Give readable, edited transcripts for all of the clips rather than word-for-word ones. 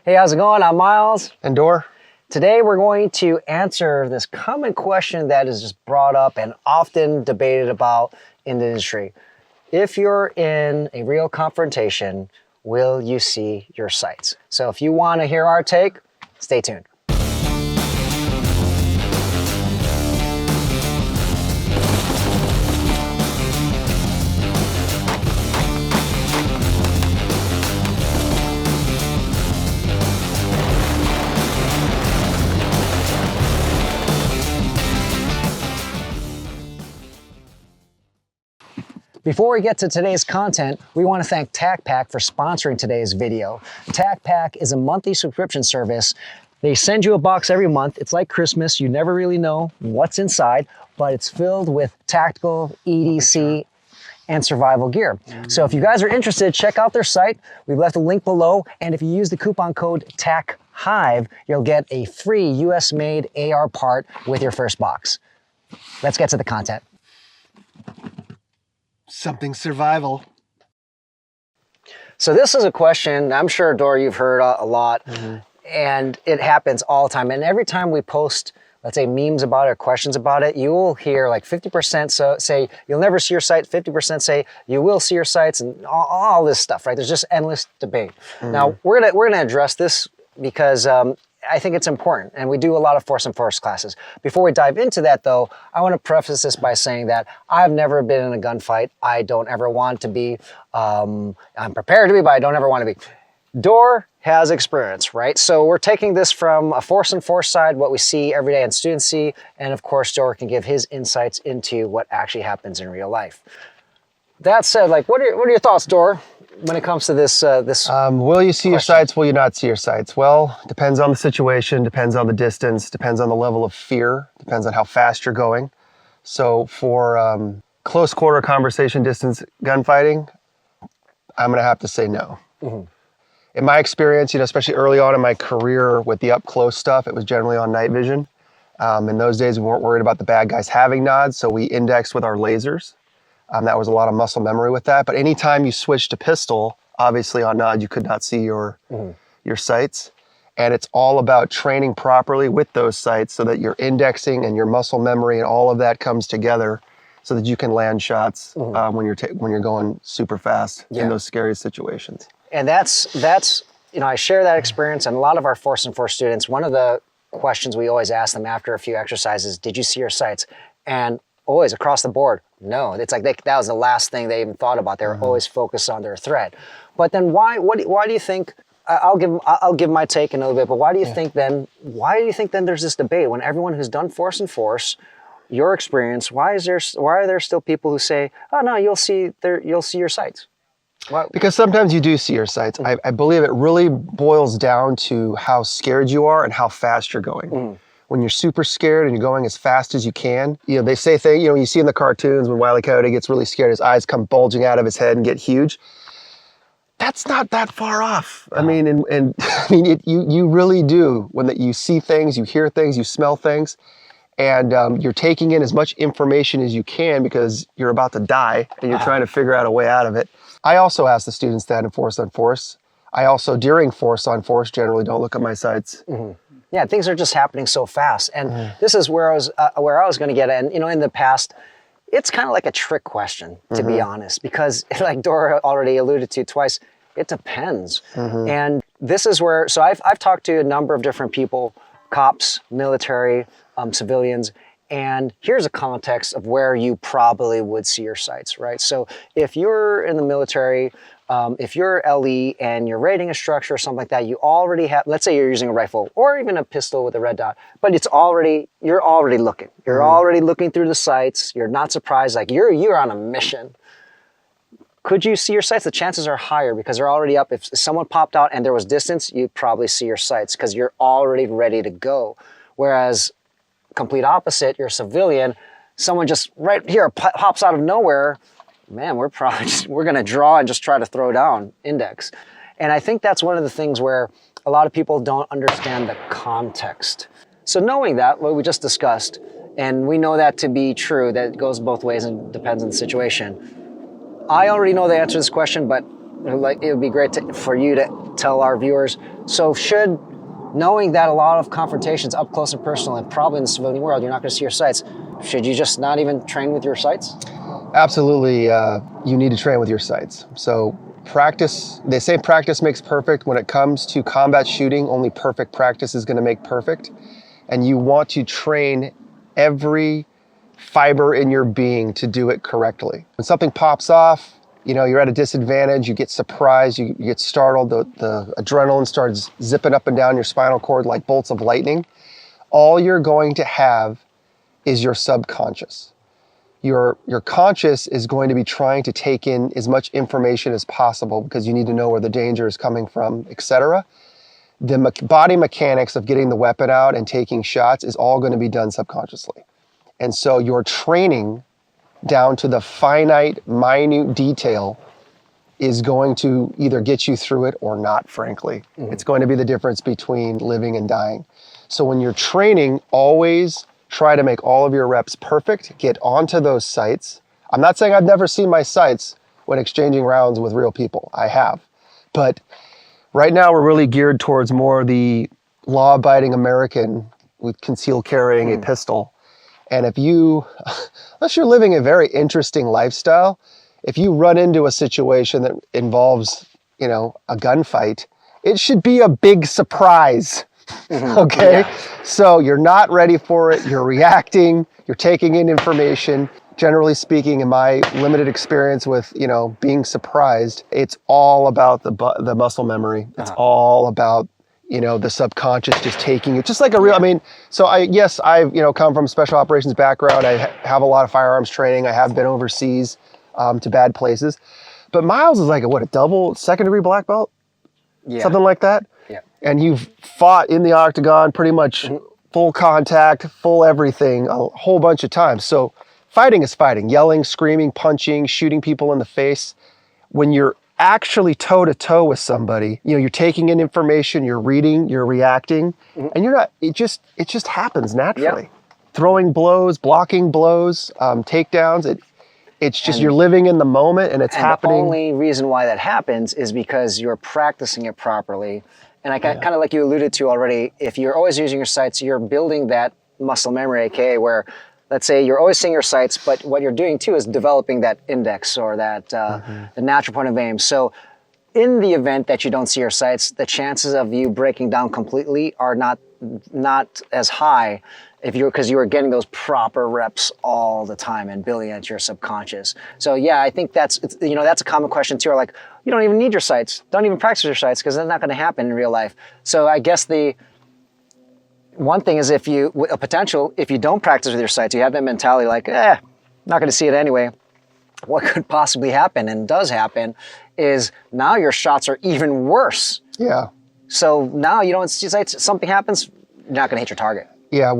Hey, how's it going? I'm Myles. And Dorr. Today we're going to answer this common question that is just brought up and often debated about in the industry. If you're in a real confrontation, will you see your sights? So if you want to hear our take, stay tuned. Before we get to today's content, we want to thank TacPack for sponsoring today's video. TacPack is a monthly subscription service. They send you a box every month. It's like Christmas. You never really know what's inside, but it's filled with tactical, EDC, and survival gear. So if you guys are interested, check out their site. We've left a link below, and if you use the coupon code TACHYVE, you'll get a free US-made AR part with your first box. Let's get to the content. Something survival. So this is a question I'm sure, Dorr, you've heard a lot, and it happens all the time. And every time we post, let's say, memes about it or questions about it, you will hear like 50% say you'll never see your sights, 50% say you will see your sights, and all this stuff, right? There's just endless debate. Now we're gonna address this because I think it's important, and we do a lot of force and force classes. Before we dive into that, though, I want to preface this by saying that I've never been in a gunfight. I don't ever want to be. I'm prepared to be, but I don't ever want to be. Dorr has experience, right? So we're taking this from a force and force side, what we see every day and students see, and of course, Dorr can give his insights into what actually happens in real life. That said, like, what are your thoughts, Dorr, when it comes to this? Will you see your sights? Will you not see your sights? Well, depends on the situation, depends on the distance, depends on the level of fear, depends on how fast you're going. So for close quarter conversation distance gunfighting, I'm gonna have to say no. In my experience, especially early on in my career with the up close stuff, it was generally on night vision. In those days, we weren't worried about the bad guys having nods, so we indexed with our lasers. That was a lot of muscle memory with that. But anytime you switch to pistol, obviously on nod, you could not see your sights. And it's all about training properly with those sights so that your indexing and your muscle memory and all of that comes together so that you can land shots when you're going super fast in those scary situations. And that's I share that experience, and a lot of our force and force students, one of the questions we always ask them after a few exercises, did you see your sights? And always across the board, no. It's like that was the last thing they even thought about. They were always focused on their threat. But then why do you think? I'll give my take in a little bit. But why do you think then? Why do you think then there's this debate when everyone who's done force and force, your experience? Why are there still people who say, oh no, you'll see your sights? Why? Because sometimes you do see your sights. I believe it really boils down to how scared you are and how fast you're going. When you're super scared and you're going as fast as you can, they say things, you see in the cartoons when Wile E. Coyote gets really scared, his eyes come bulging out of his head and get huge. That's not that far off. I mean, you really do when you see things, you hear things, you smell things, and you're taking in as much information as you can because you're about to die and you're trying to figure out a way out of it. I also ask the students that in force on force. I also, during force on force, generally don't look at my sights. Yeah, things are just happening so fast, and this is where I was going to get at. And in the past, it's kind of like a trick question, to be honest, because like Dorr already alluded to twice, it depends. And this is where, so I've talked to a number of different people, cops, military, civilians, and here's a context of where you probably would see your sights, right? So if you're in the military, if you're LE and you're raiding a structure or something like that, you already have, let's say you're using a rifle or even a pistol with a red dot, but you're already looking. You're already looking through the sights. You're not surprised, like you're on a mission. Could you see your sights? The chances are higher because they're already up. If someone popped out and there was distance, you'd probably see your sights because you're already ready to go. Whereas complete opposite, you're a civilian, someone just right here pops out of nowhere, man, we're going to draw and just try to throw down index. And I think that's one of the things where a lot of people don't understand the context. So knowing that, what we just discussed, and we know that to be true, that it goes both ways and depends on the situation. I already know the answer to this question, but like, it would be great for you to tell our viewers. So knowing that a lot of confrontations up close and personal, and probably in the civilian world, you're not going to see your sights, should you just not even train with your sights? Absolutely, you need to train with your sights. So practice, they say practice makes perfect. When it comes to combat shooting, only perfect practice is going to make perfect. And you want to train every fiber in your being to do it correctly. When something pops off, you're at a disadvantage, you get surprised, you get startled, the adrenaline starts zipping up and down your spinal cord like bolts of lightning. All you're going to have is your subconscious. Your conscious is going to be trying to take in as much information as possible because you need to know where the danger is coming from, etc. The body mechanics of getting the weapon out and taking shots is all going to be done subconsciously. And so your training down to the finite, minute detail is going to either get you through it or not, frankly. Mm-hmm. It's going to be the difference between living and dying. So when you're training, always try to make all of your reps perfect, get onto those sights. I'm not saying I've never seen my sights when exchanging rounds with real people. I have. But right now we're really geared towards more the law-abiding American with concealed carrying a pistol. And unless you're living a very interesting lifestyle, if you run into a situation that involves, a gunfight, it should be a big surprise. Mm-hmm. Okay? Yeah. So you're not ready for it, you're reacting, you're taking in information. Generally speaking, in my limited experience with, being surprised, it's all about the muscle memory. It's all about, the subconscious just taking it, just like a real, I've, come from a special operations background. I have a lot of firearms training. I have been overseas to bad places. But Myles is like a double second-degree black belt? Yeah. Something like that? Yeah. And you've fought in the octagon pretty much full contact, full everything, a whole bunch of times. So fighting is fighting, yelling, screaming, punching, shooting people in the face. When you're actually toe-to-toe with somebody, you're taking in information, you're reading, you're reacting, and you're not, it just happens naturally. Yeah. Throwing blows, blocking blows, takedowns, it's just you're living in the moment and it's happening. The only reason why that happens is because you're practicing it properly. And kind of like you alluded to already, if you're always using your sights, you're building that muscle memory, aka where, let's say you're always seeing your sights, but what you're doing too is developing that index or that the natural point of aim. So in the event that you don't see your sights, the chances of you breaking down completely are not as high because you were getting those proper reps all the time and building it into your subconscious. So yeah, I think that's a common question too. Or like, you don't even need your sights. Don't even practice your sights because that's not going to happen in real life. So I guess the one thing is if you don't practice with your sights, you have that mentality like, not going to see it anyway. What could possibly happen and does happen is now your shots are even worse. Yeah. So now you don't see sights, something happens, you're not going to hit your target. Yeah.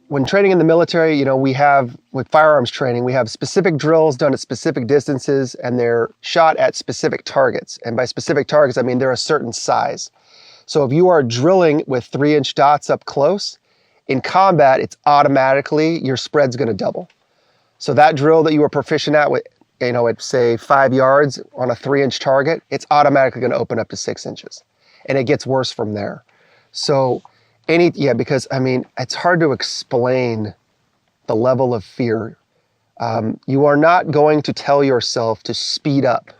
When training in the military, we have, with firearms training, we have specific drills done at specific distances and they're shot at specific targets. And by specific targets, I mean they're a certain size. So if you are drilling with 3-inch dots up close, in combat, it's automatically, your spread's gonna double. So that drill that you were proficient at with, at say 5 yards on a 3-inch target, it's automatically gonna open up to 6 inches. And it gets worse from there. So because it's hard to explain the level of fear. You are not going to tell yourself to speed up.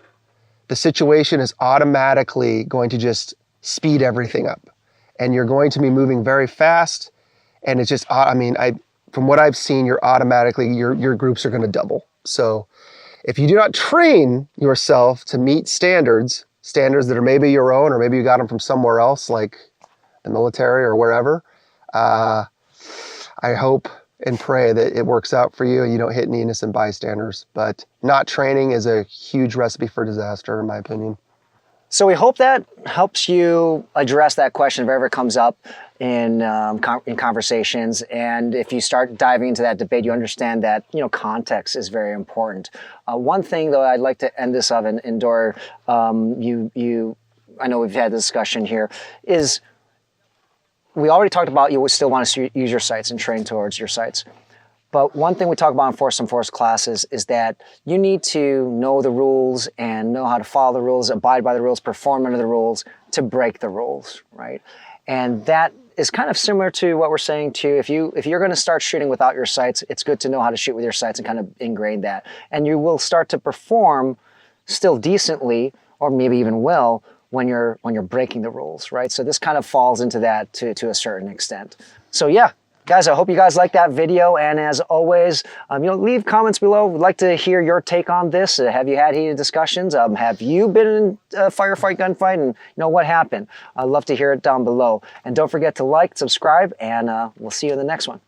The situation is automatically going to just speed everything up. And you're going to be moving very fast. And it's just, from what I've seen, your groups are gonna double. So if you do not train yourself to meet standards that are maybe your own, or maybe you got them from somewhere else, like the military or wherever, I hope and pray that it works out for you and you don't hit any innocent bystanders. But not training is a huge recipe for disaster, in my opinion. So we hope that helps you address that question if it ever comes up in conversations. And if you start diving into that debate, you understand that, context is very important. One thing, though, I'd like to end this of, and Dorr, I know we've had this discussion here, is we already talked about you still want to use your sights and train towards your sights. But one thing we talk about in Force and Force classes is that you need to know the rules and know how to follow the rules, abide by the rules, perform under the rules to break the rules, right? And that is kind of similar to what we're saying too. If you're going to start shooting without your sights, it's good to know how to shoot with your sights and kind of ingrain that. And you will start to perform still decently, or maybe even well, when you're breaking the rules, right? So this kind of falls into that to a certain extent. So yeah, guys, I hope you guys like that video. And as always, leave comments below. We'd like to hear your take on this. Have you had heated discussions? Have you been in a firefight, gunfight, and what happened? I'd love to hear it down below. And don't forget to like, subscribe, and we'll see you in the next one.